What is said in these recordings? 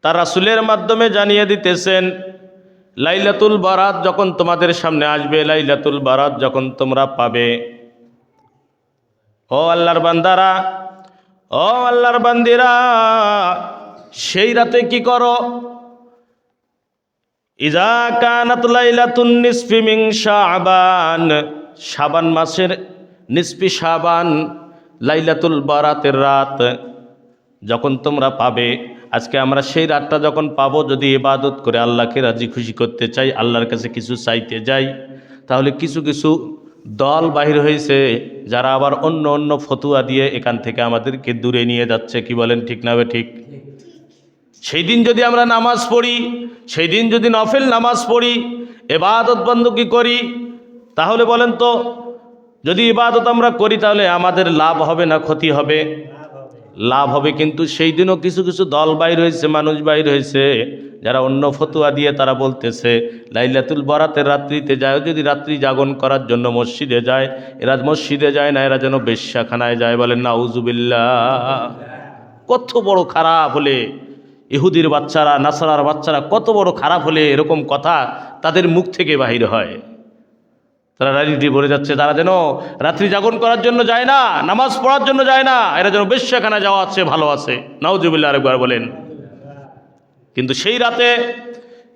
তার রাসূলের মাধ্যমে জানিয়ে দিতেছেন লাইলাতুল বারাত যখন তোমাদের সামনে আসবে, লাইলাতুল বারাত যখন তোমরা পাবে, ও আল্লাহর বান্দারা, ও আল্লাহর বান্দিরা, সেই রাতে কি করো? ইজা কানাত লাইলাতুন নিসফি মিন শাবান, শাবান মাসের নিসফি শাবান, লাইলাতুল বারাতের রাত যখন তোমরা পাবে, আজকে আমরা সেই রাতটা যখন পাবো, যদি ইবাদত করে আল্লাহকে রাজি খুশি করতে চাই, আল্লাহর কাছে কিছু চাইতে যাই, তাহলে কিছু কিছু দল বাহির হয়েছে যারা আবার অন্য অন্য ফতুয়া দিয়ে এখান থেকে আমাদেরকে দূরে নিয়ে যাচ্ছে। কি বলেন, ঠিক না বে ঠিক? সেই দিন যদি আমরা নামাজ পড়ি, সেই দিন যদি নফল নামাজ পড়ি, ইবাদত বন্দী করি, তাহলে বলেন তো, যদি ইবাদত আমরা করি তাহলে আমাদের লাভ হবে না ক্ষতি হবে? লাভ হবে। কিন্তু সেই দিনও কিছু কিছু দল বাইর হয়েছে, মানুষ বাইর হয়েছে যারা অন্য ফতুয়া দিয়ে তারা বলতেছে লাইলাতুল বারাতের রাত্রিতে যায়, যদি রাত্রি জাগরণ করার জন্য মসজিদে যায়, এরা মসজিদে যায় না, এরা যেন বেশ্যাখানায় যায়। বলেন নাউজুবিল্লাহ। কত বড় খারাপ হলে ইহুদির বাচ্চারা, নাসারার বাচ্চারা কত বড় খারাপ হলে এরকম কথা তাদের মুখ থেকে বাহির হয়। তারা রাজনীতি ভরে যাচ্ছে, তারা যেন রাত্রি জাগরণ করার জন্য যায় না, নামাজ পড়ার জন্য যায় না, এরা যেন বেশ্যাখানা যাওয়া আছে, ভালো আছে। নাউজুবিল্লাহ আরেকবার বলেন। কিন্তু সেই রাতে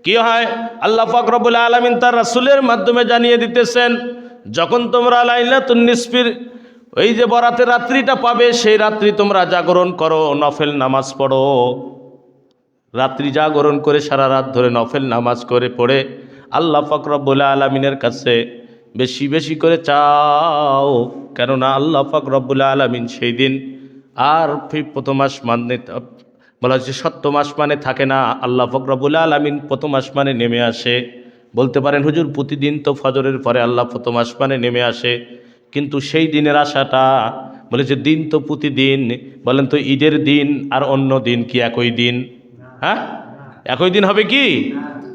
কি হয়? আল্লাহ পাক রব্বুল আলামিন তার রাসূলের মাধ্যমে জানিয়ে দিতেছেন, যখন তোমরা লাইলাতুন নিসফির ওই যে বরাতের রাত্রিটা পাবে, সেই রাত্রি তোমরা জাগরণ করো, নফল নামাজ পড়ো। রাত্রি জাগরণ করে সারা রাত ধরে নফল নামাজ করে পড়ে আল্লাহ পাক রব্বুল আলামিনের কাছে বেশি বেশি করে চাও। কেননা আল্লাহ পাক রব্বুল আলামিন সেই দিন আর প্রথম আসমানে বলা হচ্ছে সপ্তম আসমানে থাকে না, আল্লাহ পাক রব্বুল আলামিন প্রথম আসমানে নেমে আসে। বলতে পারেন হুজুর প্রতিদিন তো ফজরের পরে আল্লাহ প্রথম আসমানে নেমে আসে, কিন্তু সেই দিনের আশাটা বলেছে দিন তো প্রতিদিন। বলেন তো ঈদের দিন আর অন্য দিন কি একই দিন? হ্যাঁ, একই দিন হবে কি?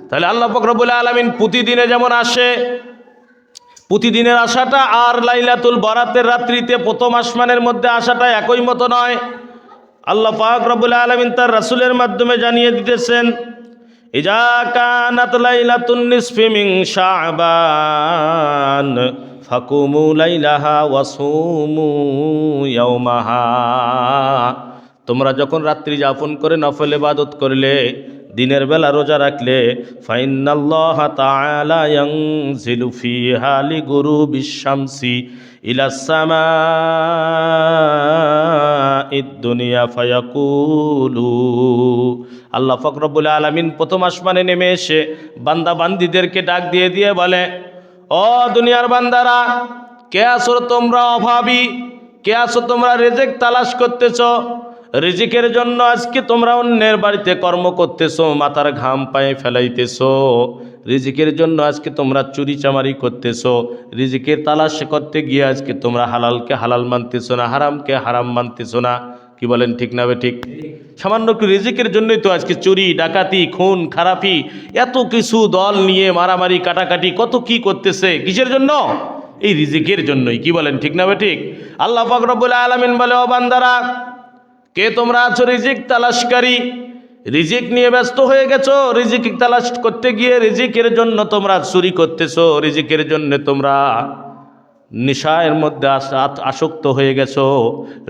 তাহলে আল্লাহ পাক রব্বুল আলামিন প্রতিদিনে যেমন আসে, প্রতিদিনের আশাটা আর লাইলাতুল বারাতের রাত্রিতে প্রথম আসমানের মধ্যে আশাটা একই মতো নয়। আল্লাহ পাক রব্বুল আলামিন তার রাসূলের মাধ্যমে জানিয়ে দিতেছেন, ইজা কানাত লাইলাতুন নিসফি মিন শাবান ফাকুমু লাইলাহা ওয়াসুমু ইয়াওমাহা। তোমরা যখন রাত্রি যাপন করে নফল ইবাদত করলে, দিনের বেলা রোজা রাখলে, ফাইন্নাল্লাহা তাআলা ইয়ানজিলু ফিহা লিগুরুবিশ শামসি ইলাস সামাঈদ দুনিয়া ফায়াকুলু। আল্লাহ পাক রব্বুল আলামিন প্রথম আসমানে নেমে এসে বান্দা বান্দীদেরকে ডাক দিয়ে দিয়ে বলে, ও দুনিয়ার বান্দারা, কে আছো তোমরা অভাবী? কে আছো তোমরা রিজিক তালাশ করতেছো? রিজিকের জন্য আজকে তোমরা অন্যের বাড়িতে কর্ম করতেছো, মাথার ঘাম পায়ে ফেলাইতেছো। রিজিকের জন্য আজকে তোমরা চুরি চামারি করতেছো। রিজিকের তালাশ করতে গিয়ে আজকে তোমরা হালালকে হালাল মানতেছো না, হারামকে হারাম মানতেছো না। কি বলেন, ঠিক না? ঠিক। সামান্য একটু রিজিকের জন্যই তো আজকে চুরি, ডাকাতি, খুন খারাপি, এত কিছু দল নিয়ে মারামারি কাটাকাটি কত কি করতেছে। কিসের জন্য? এই রিজিকের জন্যই। কি বলেন, ঠিক না? ঠিক। আল্লাহ পাক রব্বুল আলামিন বলে, ও বান্দারা, কে তোমরা আছো রিজিক তালাশকারী? রিজিক নিয়ে ব্যস্ত হয়ে গেছো, রিজিক তালাশ করতে গিয়ে রিজিকের জন্য তোমরা চুরি করতেছো, রিজিকের জন্য তোমরা নেশার মধ্যে আসক্ত হয়ে গেছো,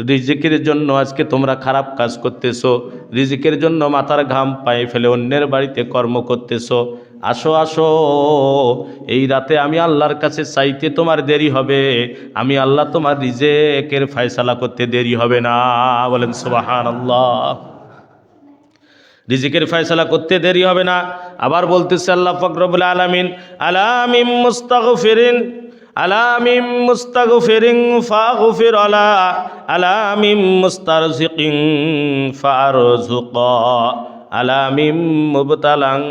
রিজিকের জন্য আজকে তোমরা খারাপ কাজ করতেছো, রিজিকের জন্য মাথার ঘাম পায়ে ফেলে অন্যের বাড়িতে কর্ম করতেছো। আসো আসো, এই রাতে আমি আল্লাহর কাছে চাইতে তোমার দেরি হবে, আমি আল্লাহ তোমার রিজিকের ফয়সালা করতে দেরি হবে না। বলেন সুবহানাল্লাহ। রিজিকের ফয়সালা করতে দেরি হবে না। আবার বলতেছে আল্লাহ পাক রব্বুল আলামিন, আলামিম মুস্তাগফিরিন আলামিম মুস্তাগফিরিন ফাগফির আলা আলামিম মুস্তারজিকিন ফারজুকা আলামিম মুবতালান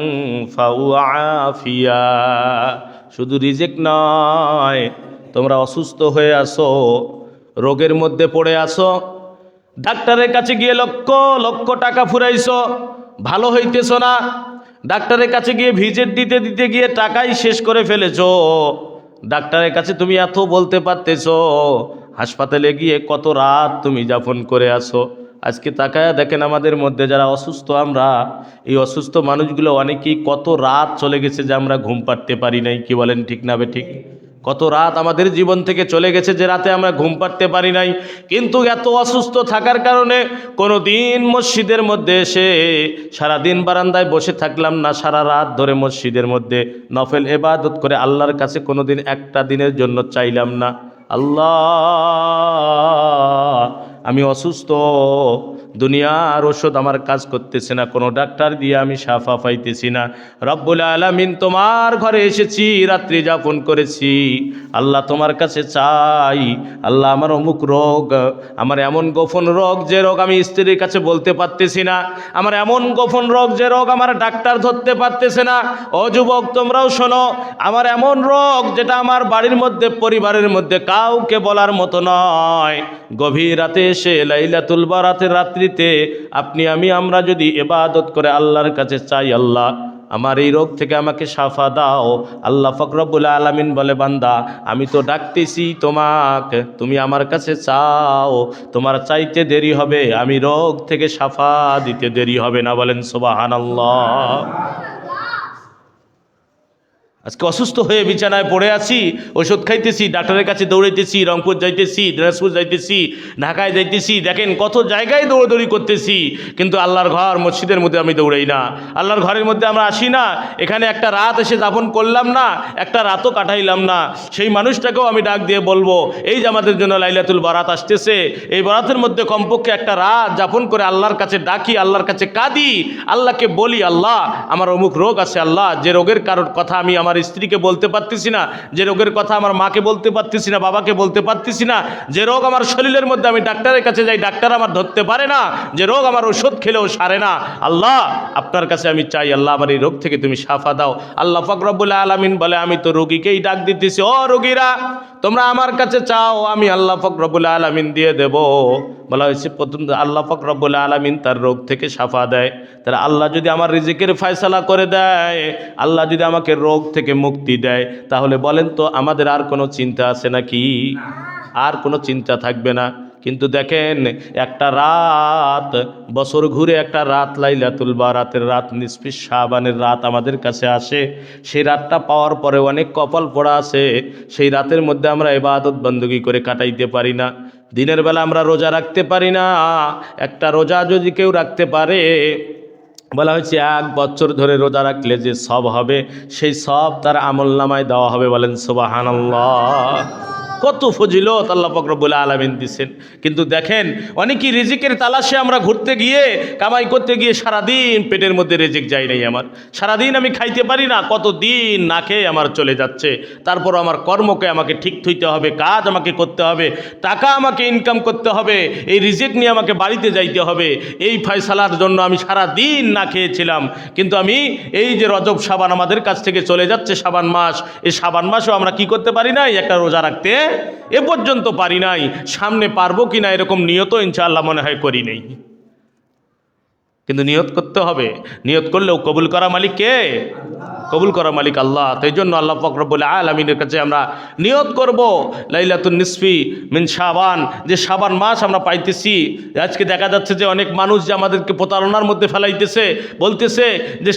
ফাউআফিয়া। শুধু রিজিক নয়, তোমরা অসুস্থ হয়ে আসো, রোগের মধ্যে পড়ে আসো, ডাক্তারের কাছে গিয়ে লক্ষ লক্ষ টাকা ফুরাইছো, ভালো হইতেছো না, ডাক্তারের কাছে গিয়ে ভিজিট দিতে দিতে গিয়ে টাকাই শেষ করে ফেলেছো। ডাক্তারের কাছে তুমি এত বলতে পারতেছো, হাসপাতালে গিয়ে কত রাত তুমি যাপন করে আসো, আজকে তাকায়া দেখেন আমাদের মধ্যে যারা অসুস্থ, আমরা এই অসুস্থ মানুষগুলো অনেকেই কত রাত চলে গেছে যে আমরা ঘুম পাড়তে পারি নাই। কি বলেন, ঠিক না ঠিক? কত রাত আমাদের জীবন থেকে চলে গেছে যে রাতে আমরা ঘুম পাড়তে পারি নাই। কিন্তু এত অসুস্থ থাকার কারণে কোনো দিন মসজিদের মধ্যে এসে সারাদিন বারান্দায় বসে থাকলাম না, সারা রাত ধরে মসজিদের মধ্যে নফল ইবাদত করে আল্লাহর কাছে কোনো দিন একটা দিনের জন্য চাইলাম না, আল্লাহ আমি অসুস্থ, দুনিয়ার ওষুধ আমার কাজ করতেছে না, কোনো ডাক্তার দিয়ে আমি শাফা পাইতেছি না। রব্বুল আলামিন, তোমার ঘরে এসেছি, রাত্রি যাপন করেছি, আল্লাহ তোমার কাছে চাই, আল্লাহ আমার অমুক রোগ, আমার এমন গোপন রোগ যে রোগ আমি স্ত্রীর কাছে বলতে পারতেছি না, আমার এমন গোপন রোগ যে রোগ আমার ডাক্তার ধরতে পারতেছে না। ও যুবক, তোমরাও শোনো, আমার এমন রোগ যেটা আমার বাড়ির মধ্যে, পরিবারের মধ্যে কাউকে বলার মতো নয়। গভীর রাতে এসে লাইলাতুল বারাতের রাত্রিতে আমরা যদি ইবাদত করে আল্লাহর কাছে চাই, আল্লাহ আমার এই রোগ থেকে আমাকে শাফা দাও, আল্লাহ পাক রব্বুল আলামিন বলে, বান্দা আমি তো ডাকতেছি তোমাকে, তুমি আমার কাছে চাও, তোমার চাইতে দেরি হবে, আমি রোগ থেকে শাফা দিতে দেরি হবে না। বলেন সুবহানাল্লাহ। আজকে অসুস্থ হয়ে বিছানায় পড়ে আছি, ওষুধ খাইতেছি, ডাক্তারের কাছে দৌড়াইতেছি, রংপুর যাইতেছি, দিনাজপুর যাইতেছি, ঢাকায় যাইতেছি, দেখেন কত জায়গায় দৌড়াদৌড়ি করতেছি, কিন্তু আল্লাহর ঘর মসজিদের মধ্যে আমি দৌড়াই না, আল্লাহর ঘরের মধ্যে আমরা আসি না, এখানে একটা রাত এসে যাপন করলাম না, একটা রাতও কাটাইলাম না। সেই মানুষটাকেও আমি ডাক দিয়ে বলবো, এই যে আমাদের জন্য লাইলাতুল বারাত আসতেছে, এই বারাতের মধ্যে কমপক্ষে একটা রাত যাপন করে আল্লাহর কাছে ডাকি, আল্লাহর কাছে কাঁদি, আল্লাহকে বলি, আল্লাহ আমার অমুক রোগ আছে, আল্লাহ যে রোগের কারোর কথা আমি আমার স্ত্রীকে বলতে পারতেছি না, যে রোগের কথা আমার মাকে বলতে পারতেছি না, বাবাকে বলতে পারতেছি না, যে রোগ আমার শরীরের মধ্যে আমি ডাক্তারের কাছে যাই, ডাক্তার আমার ধরতে পারে না, যে রোগ আমার ওষুধ খেলেও সারে না, আল্লাহ আপনার কাছে আমি চাই, আল্লাহ আমার এই রোগ থেকে তুমি শাফা দাও। আল্লাহ পাক রব্বুল আলামিন বলে, আমি তো রোগীকেই ডাক দিতেছি, ও রোগীরা তোমরা আমার কাছে চাও, আমি আল্লাহ পাক রব্বুল আলামিন দিয়ে দেব। বলা হয়েছে প্রথম আল্লাহ পাক রব্বুল আলামিন তার রোগ থেকে শাফা দেয়। তাহলে আল্লাহ যদি আমার রিজিকের ফয়সালা করে দেয়, আল্লাহ যদি আমাকে রোগ থেকে মুক্তি দেয়, তাহলে বলেন তো আমাদের আর কোনো চিন্তা আছে নাকি? আর কোনো চিন্তা থাকবে না। কিন্তু দেখেন, একটা রাত, বছর ঘুরে একটা রাত, লাইলাতুল বারাতের রাত, নিসফে শাবানের রাত আমাদের কাছে আসে। সেই রাতটা পাওয়ার পরে অনেক কপাল পড়া আছে, সেই রাতের মধ্যে আমরা ইবাদত বندگی করে কাটাইতে পারি না। দিনের বেলা আমরা রোজা রাখতে পারি না। একটা রোজা যদি কেউ রাখতে পারে, বলা হয়েছে 1 বছর ধরে রোজা রাখলে যে সব হবে, সেই সব তার আমলনামায় দেওয়া হবে। বলেন সুবহানাল্লাহ। কত ফজিলত আল্লাহ পাক রব্বুল আলামিন দিয়েছেন। কিন্তু দেখেন, অনেকেই রিজিকের তালাশে আমরা ঘুরতে গিয়ে, কামাই করতে গিয়ে সারাদিন পেটের মধ্যে রিজিক যায় নাই আমার, সারাদিন আমি খাইতে পারি না, কত দিন না খেয়ে আমার চলে যাচ্ছে। তারপর আমার কর্মকে আমাকে ঠিক থইতে হবে, কাজ আমাকে করতে হবে, টাকা আমাকে ইনকাম করতে হবে, এই রিজিক নিয়ে আমাকে বাড়িতে যাইতে হবে। এই ফয়সালার জন্য আমি সারাদিন না খেয়েছিলাম। কিন্তু আমি এই যে রজব শাবান আমাদের কাছ থেকে চলে যাচ্ছে, শাবান মাস, এই শাবান মাসও আমরা কি করতে পারি নাই? একটা রোজা রাখতে এ পর্যন্ত পারি নাই। সামনে পারবো কিনা এরকম নিয়ত ইনশাআল্লাহ মনে হয় করি নেই। কিন্তু নিয়ত করতে হবে। নিয়ত করলেও কবুল করা মালিক কে? কবুল করা মালিক আল্লাহ। তাই জন্য আল্লাহ পাক রব্বুল আলামিনের কাছে আমরা নিয়ত করব, লাইলাতুন নিসফি মিন শাবান, যে শাবান মাস আমরা পাইতেছি। আজকে দেখা যাচ্ছে যে অনেক মানুষ যে আমাদেরকে প্রতারণার মধ্যে ফেলাইতেছে, বলতেছে যে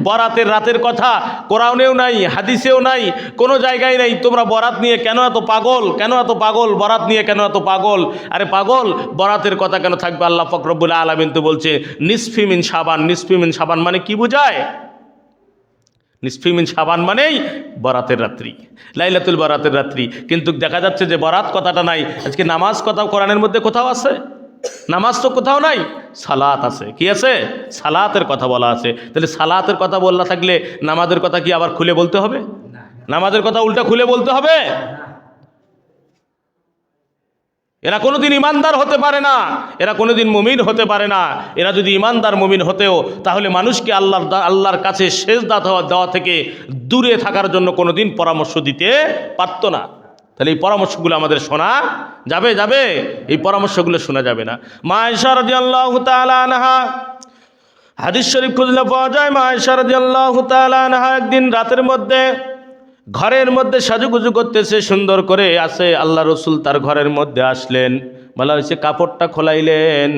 বরাতের রাতের কথা কোরআনেও নাই, হাদিসেও নাই, কোনো জায়গায় নাই, তোমরা বরাত নিয়ে কেন এত পাগল, কেন এত পাগল, বরাত নিয়ে কেন এত পাগল? আরে পাগল, বরাতের কথা কেন থাকবে? আল্লাহ পাক রব্বুল আলামিন তো বলছে নিসফি মিন শাবান। নিসফি মিন শাবান মানে কি বোঝায়? নিসফি মিন শাবান মানেই বরাতের রাত্রি, লাইলাতুল বরাতের রাত্রি। কিন্তু দেখা যাচ্ছে যে বরাত কথাটা নাই। আজকে নামাজ কথা কোরআনের মধ্যে কোথাও আছে? নামাজ তো কোথাও নাই। সালাত আছে। কি আছে? সালাতের কথা বলা আছে। তাহলে সালাতের কথা বলা থাকলে নামাজের কথা কি আবার খুলে বলতে হবে? নামাজের কথা উল্টা খুলে বলতে হবে? এরা কোনোদিন ইমানদার হতে পারে না, এরা কোনোদিন মুমিন হতে পারে না। এরা যদি ইমানদার মুমিন হতেও, তাহলে মানুষকে আল্লাহর কাছে সেজদা দেওয়া থেকে দূরে থাকার জন্য কোনোদিন পরামর্শ দিতে পারত না। তাহলে এই পরামর্শগুলো আমাদের শোনা যাবে? এই পরামর্শগুলো শোনা যাবে না। মা আয়েশা রাদিয়াল্লাহু তাআলা আনহা, হাদিস শরীফ খুঁজলে পাওয়া যায়, মা আয়েশা রাদিয়াল্লাহু তাআলা আনহা একদিন রাতের মধ্যে ঘরের মধ্যে সাজুগুজু করতেছে, সুন্দর করে আছে। আল্লাহ রসুল তার ঘরের মধ্যে আসলেন। বলা হয়েছে কাপড়টা খোলাইলেন,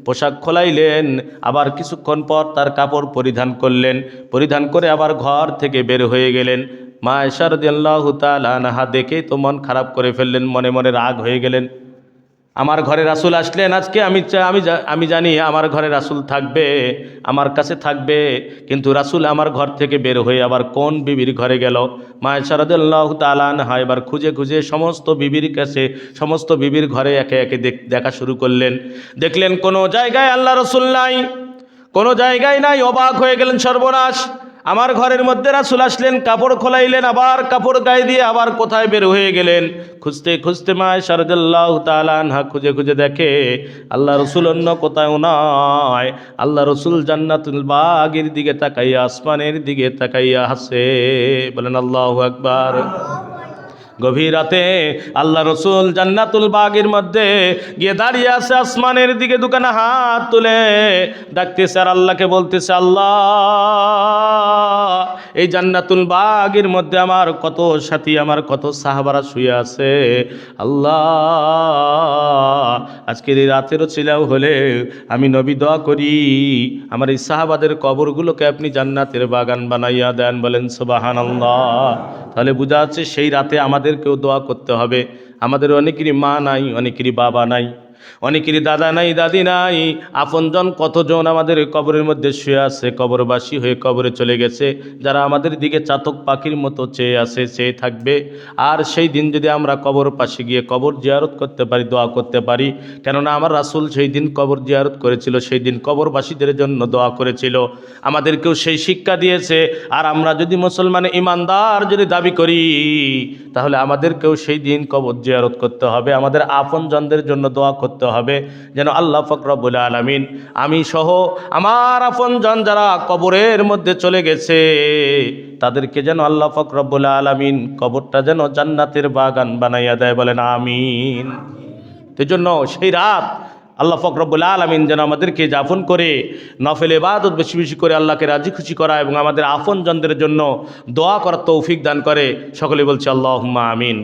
পোশাক খোলাইলেন, আবার কিছুক্ষণ পর তার কাপড় পরিধান করলেন, পরিধান করে আবার ঘর থেকে বের হয়ে গেলেন। মা আয়েশা রাদিয়াল্লাহু তাআলা আনহা দেখেই তো মন খারাপ করে ফেললেন, মনে মনে রাগ হয়ে গেলেন। আমার ঘরে রাসূল আসলেন, আজকে আমি জানি আমার ঘরে রাসূল থাকবে, আমার কাছে থাকবে, কিন্তু রাসূল আমার ঘর থেকে বের হয়ে আবার কোন বিবির ঘরে গেল? মা আয়েশা রাদিয়াল্লাহু তাআলা আনহা এবার খুঁজে খুঁজে সমস্ত বিবির কাছে, সমস্ত বিবির ঘরে একে একে দেখা শুরু করলেন। দেখলেন কোনো জায়গায় আল্লাহ রাসূল নাই, কোনো জায়গায় নাই। অবাক হয়ে গেলেন, সর্বনাশ, আমার ঘরের মধ্যে রাসূল আসলেন, কাপড় খোলাইলেন, আবার কাপড় গায়ে দিয়ে আবার কোথায় বের হয়ে গেলেন। খুঁজতে খুঁজতে মা আয়েশা রাদিয়াল্লাহু তাআলা আনহা খুঁজে খুঁজে দেখে আল্লাহ রসুল অন্য কোথাও নয়, আল্লাহ রসুল জান্নাতুল বাগের দিকে তাকাইয়া, আসমানের দিকে তাকাইয়া হাসে। বলেন আল্লাহু আকবার। গভীর রাতে আল্লাহ রসুল জান্নাতুল বাগের মধ্যে গিয়ে দাঁড়িয়ে আছে, আসমানের দিকে দুখানা হাত তুলে ডাকতেছে আর আল্লাহকে বলতেছে, আল্লাহ, এই জান্নাতুল বাগের মধ্যে আমার কত সাথী, আমার কত সাহাবারা শুয়ে আছে। আল্লাহ, আজকের এই রাতেরও ছিলাও হলে আমি নবী দোয়া করি, আমার এই সাহাবাদের কবরগুলোকে আপনি জান্নাতের বাগান বানাইয়া দেন। বলেন সুবহানাল্লাহ। তাহলে বোঝা যাচ্ছে সেই রাতে আমাদেরকেও দোয়া করতে হবে। আমাদের অনেকেরই মা নাই, অনেকেরই বাবা নাই, অনেকেরই দাদা নাই, দাদি নাই, আপনজন কতজন আমাদের কবরের মধ্যে শুয়ে আছে, কবরবাসী হয়ে কবরে চলে গেছে, যারা আমাদের দিকে চাতক পাখির মতো চেয়ে আছে, চেয়ে থাকবে। আর সেই দিন যদি আমরা কবর পাশে গিয়ে কবর জিয়ারত করতে পারি, দোয়া করতে পারি, কেননা আমার রাসূল সেই দিন কবর জিয়ারত করেছিল, সেই দিন কবরবাসীদের জন্য দোয়া করেছিল, আমাদেরকেও সেই শিক্ষা দিয়েছে। আর আমরা যদি মুসলমান ইমানদার যদি দাবি করি, তাহলে আমাদেরকেও সেই দিন কবর জিয়ারত করতে হবে, আমাদের আপনজনদের জন্য দোয়া করতে হবে, যেন আল্লাহ পাক রব্বুল আলামিন আমি সহ আমার আপনজন যারা কবরের মধ্যে চলে গেছে তাদেরকে যেন আল্লাহ পাক রব্বুল আলামিন কবরটা যেন জান্নাতের বাগান বানাইয়া দেয়। বলেন আমিন। সেজন্য সেই রাত আল্লাহ পাক রব্বুল আলামিন যেন আমাদেরকে যাপন করে নফল ইবাদত বেশি বেশি করে আল্লাহকে রাজি খুশি করা এবং আমাদের আপনজনদের জন্য দোয়া করার তৌফিক দান করে। সকলে বলছে আল্লাহুম্মা আমিন।